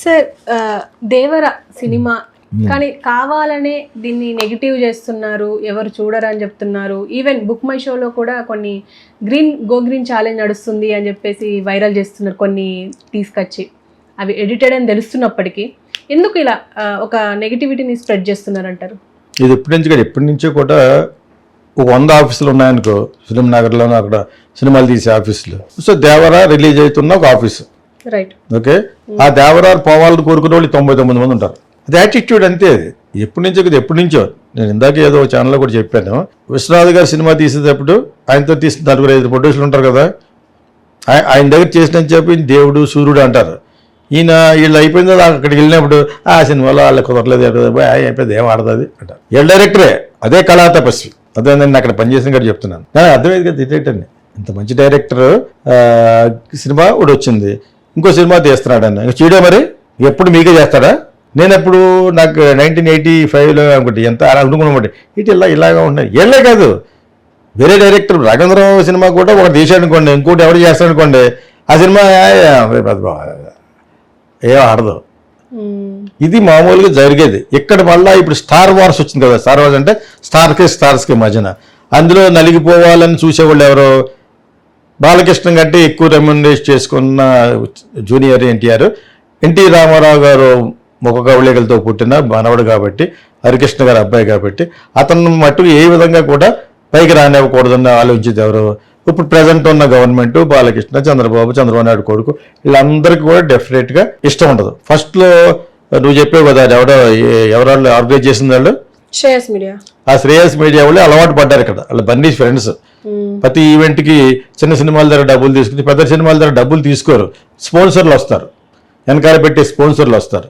Sir దేవర cinema కానీ కావాలనే దీన్ని నెగిటివ్ చేస్తున్నారు, ఎవరు చూడరు అని చెప్తున్నారు. ఈవెన్ బుక్ మై షోలో కూడా కొన్ని గో గ్రీన్ ఛాలెంజ్ నడుస్తుంది అని చెప్పేసి వైరల్ చేస్తున్నారు కొన్ని తీసుకొచ్చి. అవి ఎడిటెడ్ అని తెలుస్తున్నప్పటికీ ఎందుకు ఇలా ఒక నెగిటివిటీని స్ప్రెడ్ చేస్తున్నారంటారు? ఇది ఎప్పటి నుంచో కూడా 100 ఆఫీసులు ఉన్నాయనుకో ఫిలిం నగర్లోనూ, అక్కడ సినిమాలు తీసే ఆఫీసులు. సో దేవరా రిలీజ్ అవుతున్న ఒక ఆఫీసు, రైట్? ఓకే, ఆ దేవరాలు పోవాలని కోరుకునే వాళ్ళు 99 మంది ఉంటారు. అది యాటిట్యూడ్ అంతే. అది ఎప్పటి నుంచో నేను ఇందాక ఏదో ఛానల్లో కూడా చెప్పాను. విశ్వనాథ్ గారు సినిమా తీసేటప్పుడు ఆయనతో తీసిన 4-5 ప్రొడ్యూసర్లు ఉంటారు కదా, ఆయన దగ్గర చేసినని చెప్పి దేవుడు సూర్యుడు అంటారు. ఈయన వీళ్ళు అయిపోయింది అక్కడికి వెళ్ళినప్పుడు ఆ సినిమాలో వాళ్ళకి కుదరలేదు అయిపోయింది, ఏం ఆడుతుంది అంటారు. వీళ్ళ డైరెక్టరే అదే కళా తపస్వి. అదే నేను అక్కడ పనిచేసిన కూడా చెప్తున్నాను. అర్థమైంది కదా, డైరెక్టర్ని ఇంత మంచి డైరెక్టర్ సినిమా ఒకటి వచ్చింది, ఇంకో సినిమా తీస్తున్నాడు అన్న చూడే, మరి ఎప్పుడు మీకే చేస్తాడా? నేను ఎప్పుడు నాకు 1985లో అనుకుంటే ఎంత అనుకున్నమాట ఇలాగా ఉన్నాయి. ఏళ్ళే కాదు, వేరే డైరెక్టర్ రాఘవేంద్రరావు సినిమా కూడా ఒక తీసాడనుకోండి, ఇంకోటి ఎవరు చేస్తాడనుకోండి, ఆ సినిమా ఏం ఆడదు. ఇది మామూలుగా జరిగేది. ఇక్కడ మళ్ళీ ఇప్పుడు స్టార్ వార్స్ వచ్చింది కదా, స్టార్ వార్స్ అంటే స్టార్స్కి మధ్యన అందులో నలిగిపోవాలని చూసేవాళ్ళు ఎవరో బాలకృష్ణ కంటే ఎక్కువ రెమ్యునరేట్ చేసుకున్న జూనియర్ ఎన్టీ రామారావు గారు ముఖ కవళికలతో పుట్టిన మనవడు కాబట్టి, హరికృష్ణ గారి అబ్బాయి కాబట్టి అతను మట్టుకు ఏ విధంగా కూడా పైకి రానివ్వకూడదని ఆలోచించేది ఎవరు? ఇప్పుడు ప్రజెంట్ ఉన్న గవర్నమెంట్, బాలకృష్ణ, చంద్రబాబు నాయుడు కొడుకు, వీళ్ళందరికీ కూడా డెఫినెట్గా ఇష్టం ఉండదు. ఫస్ట్లో నువ్వు చెప్పావు కదా, ఎవరు ఆర్గనైజ్ చేసిన వాళ్ళు శ్రేయస్ మీడియా, ఆ శ్రేయస్ మీడియా వాళ్ళు అలవాటు పడ్డారు ఇక్కడ. వాళ్ళ బన్నీ ఫ్రెండ్స్ ప్రతి ఈవెంట్కి చిన్న సినిమాల దగ్గర డబ్బులు తీసుకుని పెద్ద సినిమాల దగ్గర డబ్బులు తీసుకోరు, స్పాన్సర్లు వస్తారు, వెనకాల పెట్టే స్పాన్సర్లు వస్తారు.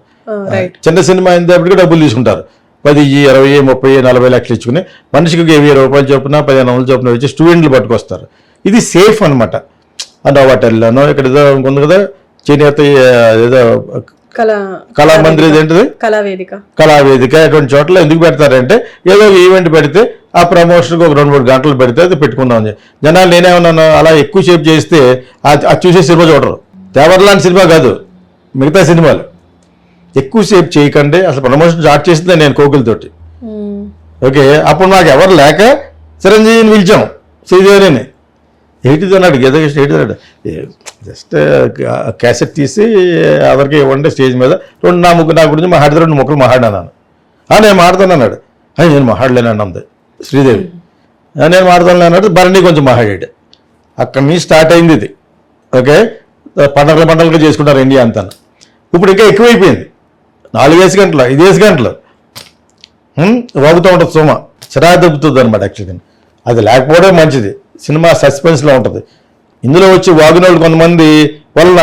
చిన్న సినిమా అయినప్పటికీ డబ్బులు తీసుకుంటారు, 10, 20, 30, 40 లక్షలు ఇచ్చుకుని మనిషికి 1000 రూపాయలు చొప్పున 1500 చొప్పున వచ్చి స్టూడెంట్లు పట్టుకొస్తారు. ఇది సేఫ్ అనమాట. నోవాటెల్లోనో ఇక్కడ ఏదో ఉంది కదా, చేనేత ఏదో కళామందిర్, ఏంటిది కళావేదిక, అటువంటి చోట్ల ఎందుకు పెడతారంటే ఏదో ఈవెంట్ పెడితే ఆ ప్రమోషన్కి ఒక 2-3 గంటలు పెడితే అది పెట్టుకుందాం జనాలు. నేనేమన్నాను, అలా ఎక్కువసేపు చేస్తే అది చూసే సినిమా చూడరు. దేవర్లాంటి సినిమా కాదు, మిగతా సినిమాలు ఎక్కువసేపు చేయకండి. అసలు ప్రమోషన్ స్టార్ట్ చేసిందే నేను కోకిలతోటి, ఓకే. అప్పుడు నాకు ఎవరు లేక చిరంజీవిని పిలిచాం, శ్రీదేవిని. ఏంటిది అన్నాడు, గీతకృష్ణ ఏంటిది అన్నాడు, జస్ట్ క్యాసెట్ తీసి ఎవరికి ఇవ్వండి స్టేజ్ మీద నా గురించి మాట్లాడితే 2 ముక్కలు మాట్లాడాను. నేను మాట్లాడుతాను అన్నాడు. నేను మాట్లాడలేను అంది శ్రీదేవి. నేను మాట్లాడలేను అన్నాడు. భరణి కొంచెం మాట్లాడాడు. అక్కడి నుంచి స్టార్ట్ అయింది ఇది, ఓకే. పండగలుగా చేసుకుంటారు ఇండియా అంతా. ఇప్పుడు ఇంకా ఎక్కువైపోయింది, 4 గంటలు 5 గంటలు వాగుతూ ఉంటుంది సోమ, చిరాకు దొబ్బుతుంది అనమాట. యాక్చువల్గా అది లేకపోవడం మంచిది, సినిమా సస్పెన్స్లో ఉంటుంది. ఇందులో వచ్చి వాగినోళ్ళు కొంతమంది వల్ల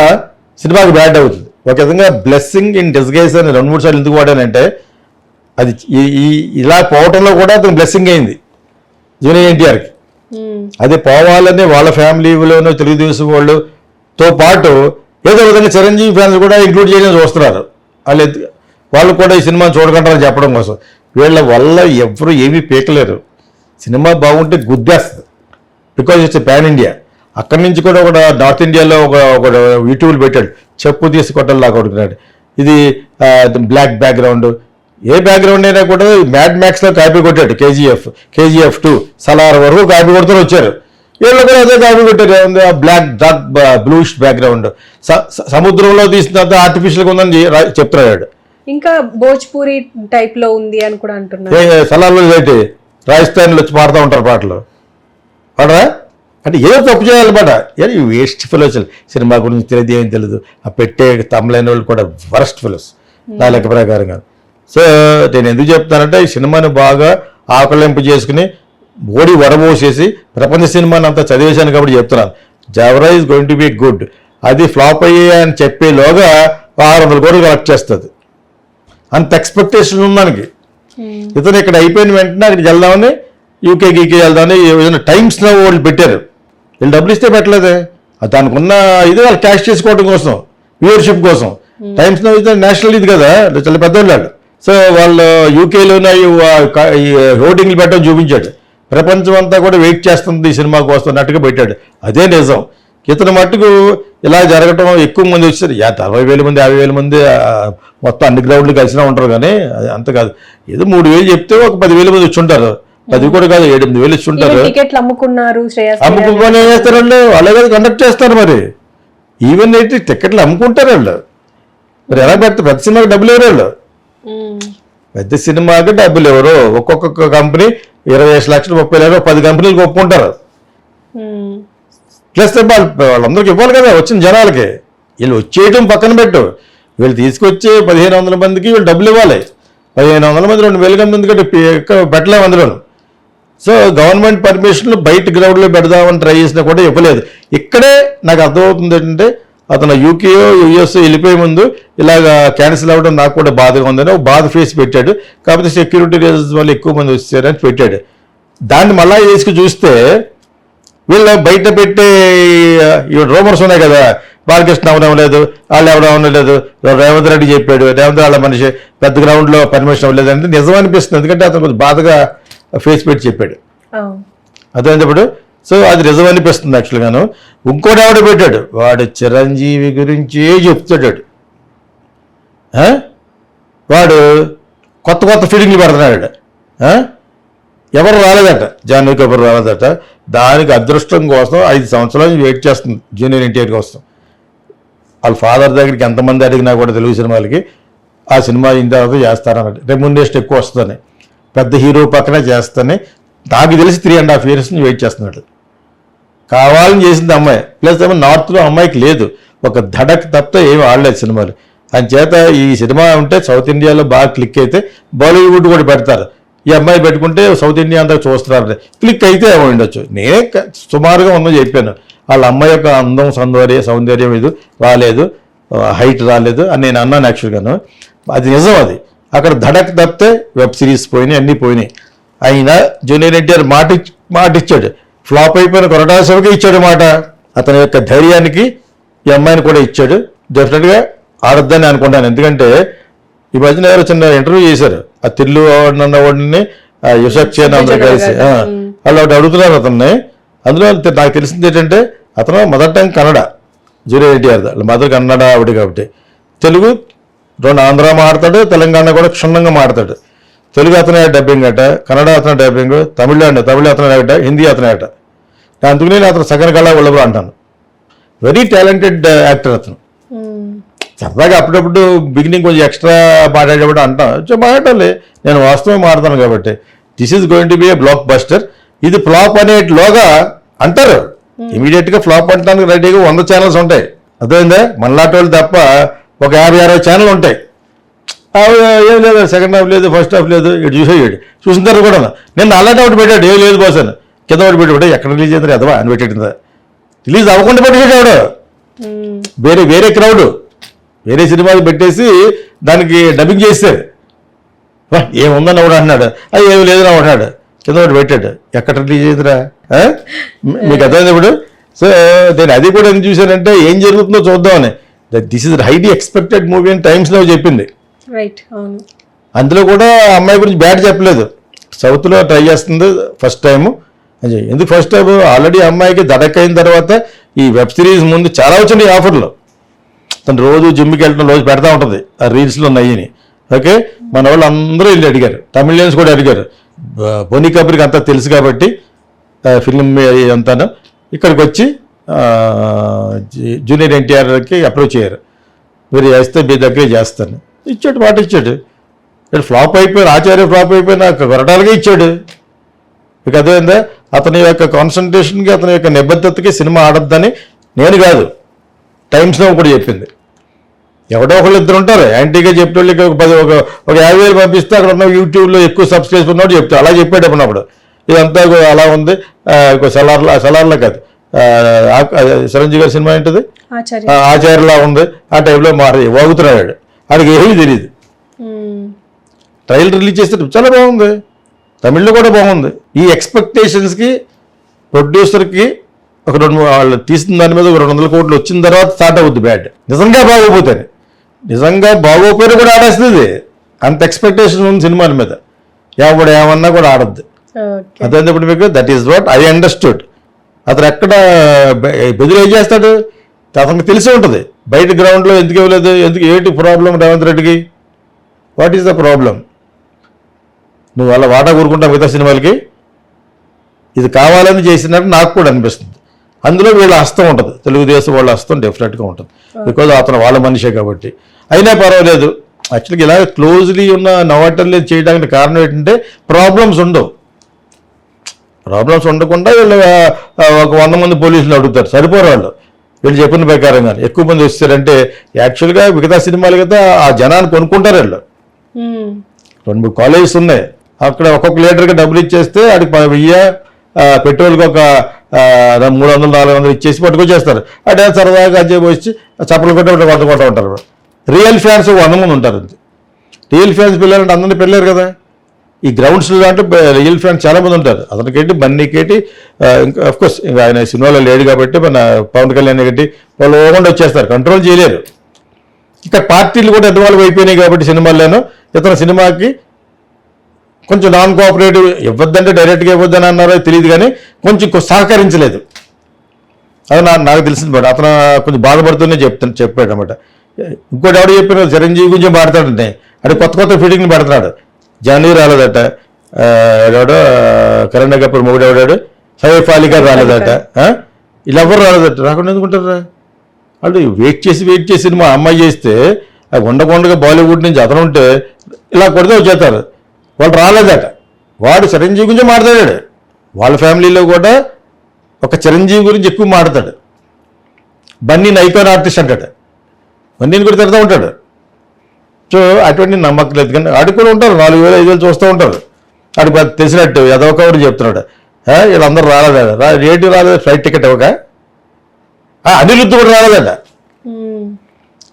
సినిమాకి బ్యాడ్ అవుతుంది. ఒక విధంగా బ్లెస్సింగ్ ఇన్ డిస్గైజ్ అని 2-3 సార్లు ఎందుకు వాడానంటే, అది ఇలా పోవటంలో కూడా అతను బ్లెస్సింగ్ అయింది జూనియర్ ఎన్టీఆర్కి. అది పోవాలని వాళ్ళ ఫ్యామిలీలోనూ తెలుగుదేశం వాళ్ళతో పాటు ఏదో విధంగా చిరంజీవి ఫ్యాన్స్ కూడా ఇంక్లూడ్ చేయడం చూస్తున్నారు. వాళ్ళు కూడా ఈ సినిమాని చూడకంటారని చెప్పడం కోసం. వీళ్ళ వల్ల ఎవరు ఏమీ పీకలేరు. సినిమా బాగుంటే గుద్దేస్తుంది, బికాజ్ ఇట్స్ పాన్ ఇండియా. అక్కడి నుంచి కూడా ఒక నార్త్ ఇండియాలో ఒక యూట్యూబ్లు పెట్టాడు, చెప్పు తీసి కొట్టల్లాగా కొడుకున్నాడు. ఇది బ్లాక్ బ్యాక్గ్రౌండ్, ఏ బ్యాక్గ్రౌండ్ అయినా కూడా మ్యాడ్ మ్యాక్స్లో కాపీ కొట్టాడు. కేజీఎఫ్ 2 సలార్ వరకు కాపీ కొడుతూ వచ్చారు. వీళ్ళు కూడా అదే కాపీ కొట్టారు, బ్లాక్ డార్క్ బ్లూయిష్ బ్యాక్గ్రౌండ్. సముద్రంలో తీసినంత ఆర్టిఫిషియల్గా ఉందని చెప్తున్నాడు. ఇంకా భోజ్పూరి టైప్ లో ఉంది అని కూడా అంటున్నారు. సలార్లో ఏంటి, రాజస్థాన్లో వచ్చి పాడుతూ ఉంటారు పాటలు, పాడరా అంటే ఏదో తప్పు చేయాలన్నమాట. ఈ వేస్ట్ ఫెలోస్, సినిమా గురించి తెలియదు, ఏం తెలియదు. ఆ పెట్టే తమ్ములైన వాళ్ళు కూడా వరస్ట్ ఫెలోస్ నా లెక్క ప్రకారంగా. సో నేను ఎందుకు చెప్తానంటే, ఈ సినిమాని బాగా ఆకలింపు చేసుకుని ఓడి వడబోసేసి ప్రపంచ సినిమాని అంతా చదివేశాను కాబట్టి చెప్తున్నాను. Devara is going to be good. అది ఫ్లాప్ అయ్యే అని చెప్పేలోగా 600 కోట్లు కలెక్ట్ చేస్తుంది. అంత ఎక్స్పెక్టేషన్ ఉంది మనకి. ఇతను ఇక్కడ అయిపోయిన వెంటనే అక్కడికి వెళ్దామని, గీకే వెళ్దామని ఏదైనా టైమ్స్ నౌ వాళ్ళు పెట్టారు. వీళ్ళు డబ్బులు ఇస్తే పెట్టలేదే, దానికి ఉన్న ఇది వాళ్ళు క్యాష్ చేసుకోవడం కోసం, వ్యూవర్షిప్ కోసం. టైమ్స్ నౌ ఇది నేషనల్ ఇది కదా, చాలా పెద్దవాళ్ళు. సో వాళ్ళు యూకేలోనే ఈ హోర్డింగ్లు పెట్టడం చూపించాడు. ప్రపంచం అంతా కూడా వెయిట్ చేస్తుంది ఈ సినిమా కోసం అన్నట్టుగా పెట్టాడు. అదే నిజం. ఇతని మట్టుకు ఇలా జరగటం ఎక్కువ మంది వచ్చారు 40,000 మంది 50,000 మంది మొత్తం అన్ని గ్రౌండ్లు కలిసినా ఉంటారు కానీ అది అంత కాదు. ఏదో 3,000 చెప్తే ఒక 10,000 మంది వచ్చి ఉంటారు. 10 కూడా కాదు 7,000 వచ్చి ఉంటారు. టికెట్లు అమ్ముకున్నారు, అమ్ముకుని ఏం చేస్తారు వాళ్ళు? అలాగే కండక్ట్ చేస్తారు. మరి ఈవెన్ అయితే టికెట్లు అమ్ముకుంటారు వాళ్ళు. మరి ఎలా పెడతారు? పెద్ద సినిమాకి డబ్బులు ఎవరు వాళ్ళు? పెద్ద సినిమాకి డబ్బులు ఎవరు? ఒక్కొక్క కంపెనీ 25 లక్షలు 30 లక్షలు 10 కంపెనీలకు ఒప్పుకుంటారు. ప్లస్ వాళ్ళందరికి ఇవ్వాలి కదా వచ్చిన జనాలకి. వీళ్ళు వచ్చేయటం పక్కన పెట్టు, వీళ్ళు తీసుకొచ్చే 1,500 మందికి వీళ్ళు డబ్బులు ఇవ్వాలి. 1,500 మంది 2,000 మంది కంటే పెట్టలేము అందులో. సో గవర్నమెంట్ పర్మిషన్లు బయట గ్రౌండ్లో పెడదామని ట్రై చేసినా కూడా ఇవ్వలేదు. ఇక్కడే నాకు అర్థమవుతుంది ఏంటంటే అతను యూకేయో యుఎస్ వెళ్ళిపోయే ముందు ఇలాగ క్యాన్సిల్ అవ్వడం నాకు కూడా బాధగా ఉందని ఒక బాధ ఫేస్ పెట్టాడు. కాకపోతే సెక్యూరిటీ రీజన్స్ వల్ల ఎక్కువ మంది వచ్చారని పెట్టాడు. దాన్ని మళ్ళా వేసుకు చూస్తే వీళ్ళు బయట పెట్టే రూమర్స్ ఉన్నాయి కదా, బాలకృష్ణ అవనలేదు, వాళ్ళు ఎవరు అవనలేదు, రేవంత్ రెడ్డి చెప్పాడు, రేవంత్ వాళ్ళ మనిషి పెద్ద గ్రౌండ్లో పర్మిషన్ అవ్వలేదు అంటే నిజం అనిపిస్తుంది. ఎందుకంటే అతను కొంచెం బాధగా ఫేస్ పెట్టి చెప్పాడు. అదేంటప్పుడు సో అది నిజం అనిపిస్తుంది యాక్చువల్గాను. ఇంకోటి ఆవిడ పెట్టాడు, వాడు చిరంజీవి గురించే చెప్తాడు. వాడు కొత్త ఫీలింగ్లు పెడుతున్నాడు. ఎవరు రాలేదట, జాహ్నవి కపూర్ రాలేదట. దానికి అదృష్టం కోసం 5 సంవత్సరాల నుంచి వెయిట్ చేస్తుంది జూనియర్ ఎన్టీఆర్ కోసం. వాళ్ళ ఫాదర్ దగ్గరికి ఎంతమంది అడిగినా కూడా తెలుగు సినిమాలకి ఆ సినిమా అయిన తర్వాత చేస్తారన్నట్టు, రెమ్యునరేషన్ ఎక్కువ వస్తుందని, పెద్ద హీరో పక్కనే చేస్తానే. నాకు తెలిసి 3.5 years నుంచి వెయిట్ చేస్తున్నాడు. కావాలని చేసింది అమ్మాయి. ప్లస్ ఏమో నార్త్లో అమ్మాయికి లేదు, ఒక ధడక్ తప్ప ఏమి ఆడలేదు సినిమాలు. అందుచేత ఈ సినిమా ఉంటే సౌత్ ఇండియాలో బాగా క్లిక్ అయితే బాలీవుడ్ కూడా పెడతారు. ఈ అమ్మాయి పెట్టుకుంటే సౌత్ ఇండియా అంతా చూస్తున్నారు, క్లిక్ అయితే ఏమో ఉండొచ్చు. నేనే సుమారుగా ఉందని చెప్పాను. వాళ్ళ అమ్మాయి యొక్క అందం సౌందర్యం ఇది రాలేదు, హైట్ రాలేదు అని నేను అన్నాను యాక్చువల్గాను. అది నిజం. అది అక్కడ ధడక్ తప్పితే వెబ్ సిరీస్ పోయినాయి, అన్నీ పోయినాయి. అయినా జూనియర్ ఎన్టీఆర్ మాట ఇచ్చాడు. ఫ్లాప్ అయిపోయిన కొరటాసుకి ఇచ్చాడు మాట. అతని యొక్క ధైర్యానికి ఈ అమ్మాయిని కూడా ఇచ్చాడు. డెఫినెట్గా ఆడొద్దని అనుకుంటాను. ఎందుకంటే ఈ మధ్యన ఎవరు చిన్న ఇంటర్వ్యూ చేశారు, ఆ తిల్లు అన్నవాడిని యుషక్ చేన్ అందరూ కలిసి వాళ్ళు ఒకటి అడుగుతున్నారు అతన్ని. అందులో నాకు తెలిసింది ఏంటంటే అతను mother tongue Kannada, junior NTR mother Kannada ఆవిడ కాబట్టి తెలుగు 2 ఆంధ్ర మాడతాడు, తెలంగాణ కూడా క్షుణ్ణంగా మాడతాడు. తెలుగు అతనే డబ్బింగ్ అట, కన్నడ అతనే డబ్బింగ్, తమిళ అతనే అట, హిందీ అతనే అట. అందుకనే నేను అతను సగన కళ వాళ్ళబు అంటాను. వెరీ టాలెంటెడ్ యాక్టర్ అతను. సరదాగా అప్పుడప్పుడు బిగినింగ్ కొంచెం ఎక్స్ట్రా మాట్లాడేటప్పుడు అంటాను, మాట్లాడాలి, నేను వాస్తవం మాడతాను కాబట్టి. This is going to be A block buster. ఇది ఫ్లాప్ అనేటిలోగా అంటారు, ఇమీడియట్గా ఫ్లాప్ అంటానికి రెడీగా 100 ఛానల్స్ ఉంటాయి. అర్థమైందా? మనలాంటి వాళ్ళు తప్ప ఒక 50-60 ఛానల్ ఉంటాయి. ఏం లేదు, సెకండ్ హాఫ్ లేదు, ఫస్ట్ హాఫ్ లేదు, ఇటు చూసేయాడు. చూసిన తర్వాత కూడా నేను అలాంటి ఒకటి పెట్టాడు, ఏం లేదు బాస్ అని. కింద ఒకటి పెట్టాడు, ఎక్కడ రిలీజ్ అయింది అదవా అని పెట్టాడు. రిలీజ్ అవ్వకుండా పెట్టేసాడు. వేరే క్రౌడ్ వేరే సినిమాలు పెట్టేసి దానికి డబ్బింగ్ చేస్తారు. ఏముందని ఒకడు అంటున్నాడు, అది ఏమి లేదని ఒకటి కింద ఒకటి పెట్టాడు, ఎక్కడ రిలీజ్ అయిందిరా. మీకు అర్థమైంది ఇప్పుడు. సో నేను అది కూడా ఎందుకు చూశానంటే ఏం జరుగుతుందో చూద్దామని. This is highly expected movie అని టైమ్స్లో చెప్పింది. అందులో కూడా అమ్మాయి గురించి బ్యాడ్ చెప్పలేదు. సౌత్లో ట్రై చేస్తుంది ఫస్ట్ టైము. ఎందుకు ఫస్ట్ టైం? ఆల్రెడీ అమ్మాయికి దడక్ అయిన తర్వాత ఈ వెబ్ సిరీస్ ముందు చాలా వచ్చినాయి ఆఫర్లు. తను రోజు జిమ్కి వెళ్ళడం రోజు పెడతా ఉంటుంది, ఆ రీల్స్లో నయ్యని. ఓకే, మన వాళ్ళు అందరూ వెళ్ళి అడిగారు, తమిళియన్స్ కూడా అడిగారు. బోనీ కపూర్కి అంతా తెలుసు కాబట్టి ఫిలిం అంతాను. ఇక్కడికి వచ్చి జూనియర్ ఎన్టీఆర్కి అప్రోచ్ అయ్యారు. మీరు చేస్తే మీ దగ్గరే చేస్తాను ఇచ్చాడు, మాట ఇచ్చాడు. ఫ్లాప్ అయిపోయిన ఆచార్య ఫ్లాప్ అయిపోయిన కొరటాలుగా ఇచ్చాడు. మీకు అర్థమైందా? అతని యొక్క కాన్సన్ట్రేషన్కి అతని యొక్క నిబద్ధతకి సినిమా ఆడద్దని నేను కాదు, టైమ్స్లో కూడా చెప్పింది. ఎవడో ఒకళ్ళు ఇద్దరు ఉంటారు యాంటీగా చెప్పేవాళ్ళకి ఒక 50,000 పంపిస్తే అక్కడ ఉన్న యూట్యూబ్లో ఎక్కువ సబ్స్క్రైబ్ ఉన్నవాడు చెప్తాడు. అలా చెప్పాడు అప్పుడు. ఇదంతా అలా ఉంది, సలార్లా కాదు, చిరంజీవి గారి సినిమా ఏంటిది ఆచార్యలా ఉంది, ఆ టైంలో వాగుతున్నాడు. వాడికి ఏమీ తెలియదు. ట్రైలర్ రిలీజ్ చేస్తే చాలా బాగుంది, తమిళ్లో కూడా బాగుంది. ఈ ఎక్స్పెక్టేషన్స్కి ప్రొడ్యూసర్కి ఒక 2 వాళ్ళు తీసిన దాని మీద 200 కోట్లు వచ్చిన తర్వాత స్టార్ట్ అవుద్ది బ్యాడ్. నిజంగా బాగోపోతాను, నిజంగా బాగోపోయినా కూడా ఆడేస్తుంది. అంత ఎక్స్పెక్టేషన్ ఉంది సినిమాల మీద. ఎవడు ఏమన్నా కూడా ఆడద్దు. అదేంటప్పుడు మీకు that is what I understood. అతను ఎక్కడ బెదిరి ఏం చేస్తాడు అతనికి తెలిసి ఉంటుంది. బయట గ్రౌండ్లో ఎందుకు ఇవ్వలేదు, ఎందుకు ఏంటి ప్రాబ్లం రేవంత్ రెడ్డికి, వాట్ ఈస్ ద ప్రాబ్లం? నువ్వు వాళ్ళ వాటా కూరుకుంటావు మిగతా సినిమాలకి, ఇది కావాలని చేసినట్టు నాకు కూడా అనిపిస్తుంది. అందులో వీళ్ళ హస్తం ఉంటుంది, తెలుగుదేశం వాళ్ళ హస్తం డెఫినెట్గా ఉంటుంది. బికాజ్ అతను వాళ్ళ మనిషే కాబట్టి. అయినా పర్వాలేదు. యాక్చువల్గా ఇలా క్లోజ్లీ ఉన్న నవాటర్లు చేయడానికి కారణం ఏంటంటే ప్రాబ్లమ్స్ ఉండవు. ప్రాబ్లమ్స్ ఉండకుండా వీళ్ళు ఒక 100 మంది పోలీసులు అడుగుతారు, సరిపోరు వాళ్ళు వీళ్ళు చెప్పిన ప్రకారంగా. ఎక్కువ మంది వస్తారంటే యాక్చువల్గా మిగతా సినిమాలు కదా ఆ జనాన్ని కొనుక్కుంటారు వీళ్ళు. 2-3 కాలేజెస్ ఉన్నాయి, అక్కడ ఒక్కొక్క లీటర్కి డబ్బులు ఇచ్చేస్తే ఆడికి 1000 పెట్రోల్కి ఒక 300-400 ఇచ్చేసి పట్టుకొచ్చేస్తారు. అంటే సరదాగా అజ్జేపు వచ్చి చప్పలు కొట్ట ఉంటారు. రియల్ ఫ్యాన్స్ 100 మంది ఉంటారు. రియల్ ఫ్యాన్స్ పిల్లలంటే అందరినీ పెళ్ళారు కదా. ఈ గ్రౌండ్స్లో అంటే రియల్ ఫ్యాన్స్ చాలా మంది ఉంటారు. అతనికేంటి బన్నీకేటి ఇంకా అఫ్కోర్స్ ఇంకా ఆయన సినిమాలో లేడు కాబట్టి మన పవన్ కళ్యాణ్ గట్టి వాళ్ళు ఓకుండా వచ్చేస్తారు, కంట్రోల్ చేయలేరు. ఇక పార్టీలు కూడా ఎదువాళ్ళు అయిపోయినాయి కాబట్టి సినిమాల్లోనూ ఇతను సినిమాకి కొంచెం నాన్ కోఆపరేటివ్, ఇవ్వద్దంటే డైరెక్ట్గా ఇవ్వద్దని అన్నారో తెలియదు కానీ కొంచెం సహకరించలేదు. అది నాకు తెలిసింది మేడం. అతను కొంచెం బాధపడుతూనే చెప్పాడు అనమాట. ఇంకోటి ఎవడు చెప్పిన చిరంజీవి గురించి మాట్లాడుతుంటే అది కొత్త ఫిట్టింగ్ని పెడుతున్నాడు. జాన్వీ రాలేదట, ఎవడో కరణ్ కపూర్ మొగుడు ఎవడాడు సైఫ్ అలీ గారు రాలేదట, ఇలా ఎవరు రాలేదట. రాకుండా ఎందుకుంటారా వాళ్ళు? వెయిట్ చేసి మా అమ్మాయి చేస్తే అది ఉండకుండా బాలీవుడ్ నుంచి అతను ఉంటే ఇలా కొడితే వచ్చేస్తారు. వాళ్ళు రాలేదట. వాడు చిరంజీవి గురించి మాట్లాడాడు. వాళ్ళ ఫ్యామిలీలో కూడా ఒక చిరంజీవి గురించి ఎక్కువ మాట్లాడతాడు. బన్నీని ఐకాన్ ఆర్టిస్ట్ అంటాడు, బన్నీని కూడా తిడతా ఉంటాడు. సో అటువంటి నమ్మకం లేదు. కానీ ఆడికి కూడా ఉంటారు, 4000-5000 చూస్తూ ఉంటారు. ఆడికి తెలిసినట్టు ఏదో ఒకటి చెప్తున్నాడు, వీళ్ళందరూ రాలేదా, రేటు రాలేదు, ఫ్లైట్ టికెట్ ఇవ్వక. అనిరుద్ధ్ కూడా రాలేదట.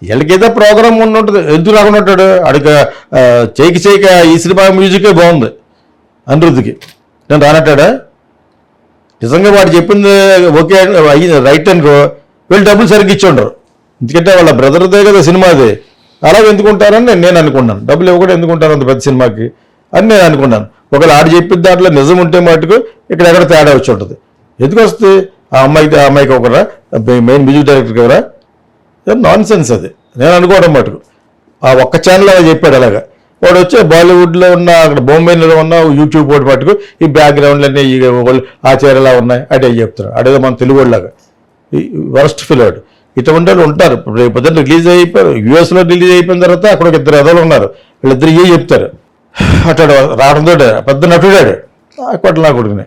వీళ్ళకేదో ప్రోగ్రామ్ ఉంటుంది, ఎందుకు రాకుండా ఉంటాడు? అడిగ చేయక ఈ సినిమా మ్యూజికే బాగుంది అనిరుద్ధ్కి, నేను రానట్టాడా? నిజంగా వాడు చెప్పింది ఓకే రైట్ అనుకో, వీళ్ళు డబ్బులు సరిగ్గా ఇచ్చి ఉండరు. ఎందుకంటే వాళ్ళ బ్రదర్దే కదా సినిమాది. అలాగే ఎందుకుంటారని నేను అనుకున్నాను. డబ్బులు ఇవ్వకుండా ఎందుకుంటారు అంత పెద్ద సినిమాకి అని నేను అనుకున్నాను. ఒకవేళ ఆడు చెప్పిన దాంట్లో నిజం ఉంటే మటుకు ఇక్కడ ఎక్కడ తేడా వచ్చి ఉంటుంది. ఎందుకు వస్తుంది? ఆ అమ్మాయికి ఒకరా మెయిన్ మ్యూజిక్ డైరెక్టర్కి ఎవరా? నాన్ సెన్స్ అది నేను అనుకోవడం మటుకు. ఆ ఒక్క ఛానల్ అలా చెప్పాడు. అలాగా వాడు వచ్చి బాలీవుడ్లో ఉన్న అక్కడ బొంబాయిలో ఉన్న యూట్యూబ్ పోటీ మటుకు ఈ బ్యాక్గ్రౌండ్లన్నీ ఈ ఆచార్యలా ఉన్నాయి అడే చెప్తారు. అడేదో మన తెలుగు వాళ్ళలాగా ఈ వరస్ట్ ఫిల్డ్. ఇటువంటి వాళ్ళు ఉంటారు. రేపు పొద్దున్న రిలీజ్ అయిపోయారు, యూఎస్లో రిలీజ్ అయిపోయిన తర్వాత అక్కడ ఒక 2 ఎదలు ఉన్నారు, వీళ్ళిద్దరు ఏ చెప్తారు. అట్టాడు రావడంతో పెద్ద నటుడాడు కొట్టలా కొడుకుని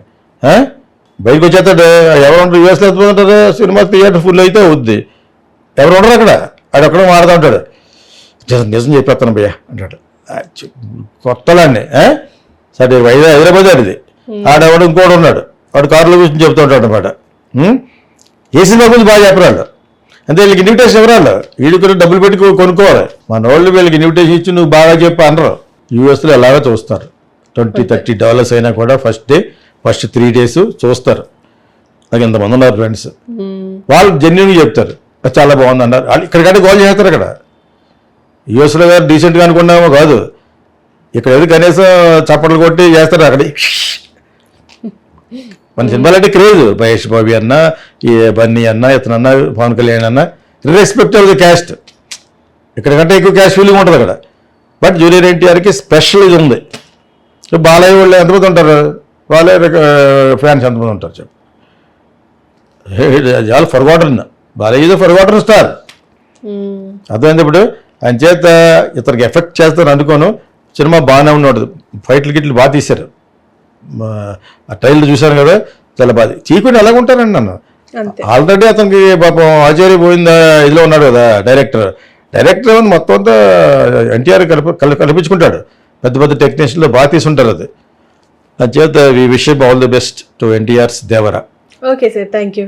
బయటకు వచ్చేస్తాడు. ఎవరు ఉంటారు యూఎస్లో ఎత్తుకుంటారు, సినిమా థియేటర్ ఫుల్ అయితే అవుద్ది, ఎవరు ఉండరు అక్కడ. ఆడు ఎక్కడో మాడుతూ ఉంటాడు, నిజం చెప్పేస్తాను భయ్యా అంటాడు. కొత్తలాన్ని సరే హైదరాబాద్ ఆడిది. ఆడెవడు ఇంకోటి ఉన్నాడు, వాడు కారులో కూర్చొని చెప్తూ ఉంటాడు అనమాట. ఏ సినిమా గురించి బాగా చెప్పరాళ్ళు. అంతే వీళ్ళకి ఇన్విటేషన్ ఎవరాళ్ళు, వీళ్ళు కూడా డబ్బులు పెట్టి కొనుక్కోవాలి. మన వాళ్ళు వీళ్ళకి ఇన్విటేషన్ ఇచ్చి నువ్వు బాగా చెప్పి అనరు. యూఎస్లో ఎలాగో చూస్తారు, $20-30 అయినా కూడా ఫస్ట్ 3 days చూస్తారు. నాకు ఎంతమంది ఉన్నారు ఫ్రెండ్స్, వాళ్ళు జెన్యున్గా చెప్తారు చాలా బాగుంది అన్నారు. ఇక్కడికంటే గోల్ చేస్తారు. అక్కడ యూఎస్లో గారు డీసెంట్గా అనుకున్నామో కాదు, ఇక్కడ ఏదో కనీసం చప్పట్లు కొట్టి చేస్తారు. అక్కడ మన సినిమాలు అంటే క్రేజ్. మహేష్ బాబు అన్న, ఈ బన్నీ అన్న, ఇతనన్నా, పవన్ కళ్యాణ్ అన్న, రెస్పెక్ట్ ఆఫ్ ది క్యాస్ట్. ఇక్కడికంటే ఎక్కువ క్యాస్ట్ ఫీలింగ్ ఉంటుంది అక్కడ. బట్ జూనియర్ ఎన్టీఆర్కి స్పెషల్ ఇది ఉంది. సో బాలయ్య వాళ్ళు ఎంతమంది ఉంటారు, బాలయ్య ఫ్యాన్స్ ఎంతమంది ఉంటారు చెప్పు. చాలా forgotten, Balayya is forgotten star. అర్థమైంది. ఇప్పుడు ఆయన చేత ఇతనికి ఎఫెక్ట్ చేస్తాను అనుకోను. సినిమా బాగానే ఉన్నాడు, ఫైట్లు గిట్లు బాగా తీశారు. ఆ ట్రైలర్ చూశాను కదా, చాలా బాధ చీకుని ఎలాగుంటానండి నన్ను. ఆల్రెడీ అతనికి పాపం ఆచార్య పోయిందా ఇదిలో ఉన్నాడు కదా డైరెక్టర్ మొత్తం అంతా ఎన్టీఆర్ కల్పించుకుంటాడు. పెద్ద టెక్నీషియన్లో బాగా తీసుంటారు. అది నా చేత we wish all the best to NTR's Devara. Okay sir, thank you.